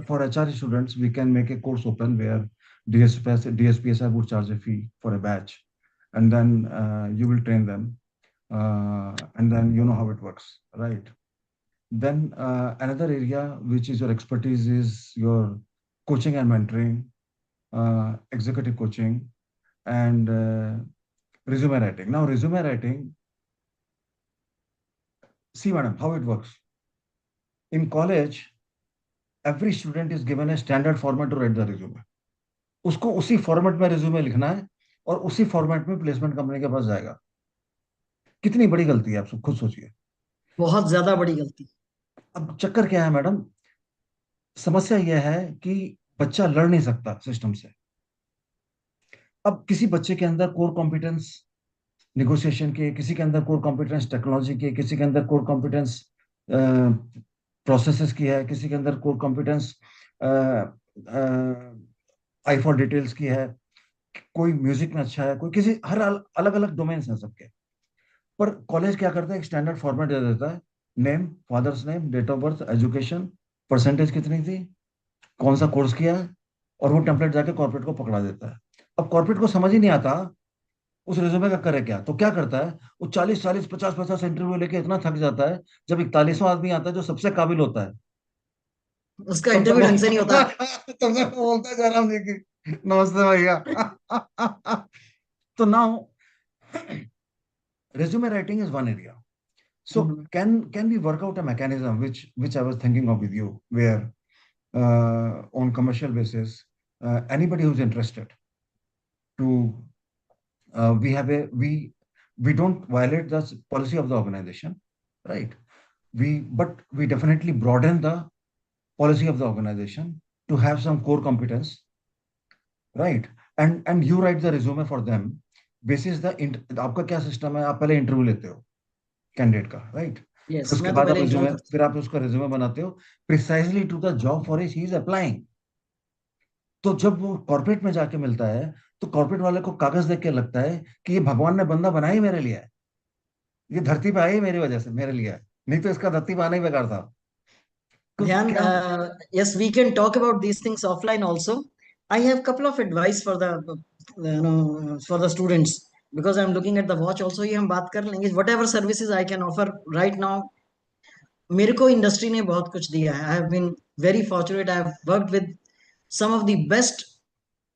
for HR students, we can make a course open where DSPSI would charge a fee for a batch, and then you will train them, and then you know how it works, right? Then another area which is your expertise is your coaching and mentoring, executive coaching, and resume writing. Now, resume writing, see, madam, how it works. In college, every student is given a standard format to write the resume. उसको उसी format में resume लिखना है और उसी format में placement company के पास जाएगा। कितनी बड़ी गलती है, आप सब खुद सोचिए। बहुत ज्यादा बड़ी गलती। अब चक्कर क्या है मैडम, समस्या यह है कि बच्चा लड़ नहीं सकता सिस्टम से। अब किसी बच्चे के अंदर कोर कॉम्पिटेंस निगोशिएशन के, किसी के अंदर कोर कॉम्पिटेंस टेक्नोलॉजी के, किसी के अंदर कोर कॉम्पिटेंस प्रोसेसेस की है, किसी के अंदर core competence I for details की है, कोई म्यूजिक में अच्छा है, कोई किसी, हर अलग अलग डोमेन्स हैं सबके। पर कॉलेज क्या करता है, एक स्टैंडर्ड फॉर्मेट दे देता है, name, father's name, date of birth, education, percentage कितनी थी, कौन सा कोर्स किया है, और वो टेम्पलेट जाके कॉर्पोरेट को पकड़ा देता है। अब कॉर्पोरेट को समझ ही नहीं आता उस रिज्यूमे का करे क्या, तो क्या करता है, वो 40 40 50 50 इंटरव्यू लेके इतना थक जाता है, जब 41वां आदमी आता है जो सबसे काबिल होता है, उसका तब इंटरव्यू जाके ढंग से नहीं होता। तब जाके बोलता है जयराम जी की नमस्ते भैया। तो now resume writing is one area. So hmm. can we work out a mechanism which I was thinking of with you, where on commercial basis, anybody who's interested to we don't violate the policy of the organization, right? But we definitely broaden the policy of the organization to have some core competence, right? And you write the resume for them basis the आपका क्या system है, आप पहले interview लेते हो candidate का, right? फिर yes, उसके मैं तो बाद आप पहले इंटरव्यू रिज्यूमे, करता फिर आप उसका रिज्यूमे बनाते हो precisely to the job for which he is applying. तो जब वो कॉर्पोरेट में जाके मिलता है, तो कॉर्पोरेट वाले को कागज देख के लगता है कि ये भगवान ने बंदा बनाया ही मेरे लिए है, ये धरती पे आई ही मेरी वजह से, मेरे लिए है, नहीं तो इसका धरती पे आना ही बेकार था। हूँ। क्योंकि ध्यान, क्या, yes, we can talk about these things offline also. I have couple of advice for the for the students, because I'm looking at the watch also. ये हम बात कर लेंगे, whatever services I can offer right now. मेरे को industry ने बहुत कुछ दिया है। I have been very fortunate, I have worked with some of the best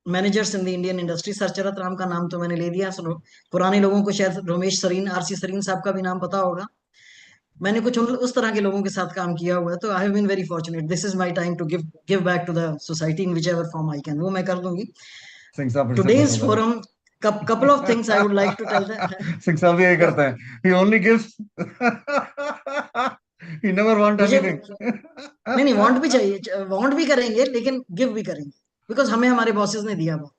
managers in the Indian industry. Sir Charat Ram का नाम तो मैंने ले दिया, सुनो, पुराने लोगों को शायद रोमेश सरीन, आरसी सरीन साहब का भी नाम पता होगा। मैंने कुछ उस तरह के लोगों के साथ काम किया हुआ है, तो I have been very fortunate. This is my time to give back to the society in whichever form I can, वो मैं कर दूंगी। सिंह साहब फिर से खुश हो टुडेज गए। Forum, couple of things I would like to tell them. Singh साहब भी यही करते हैं, he only gives, he never want मुझे anything। नहीं, नहीं, वांट भी चाहिए, वांट भी करेंगे लेकिन गिव भी करेंगे, बिकॉज हमें हमारे बॉसेस ने दिया वो।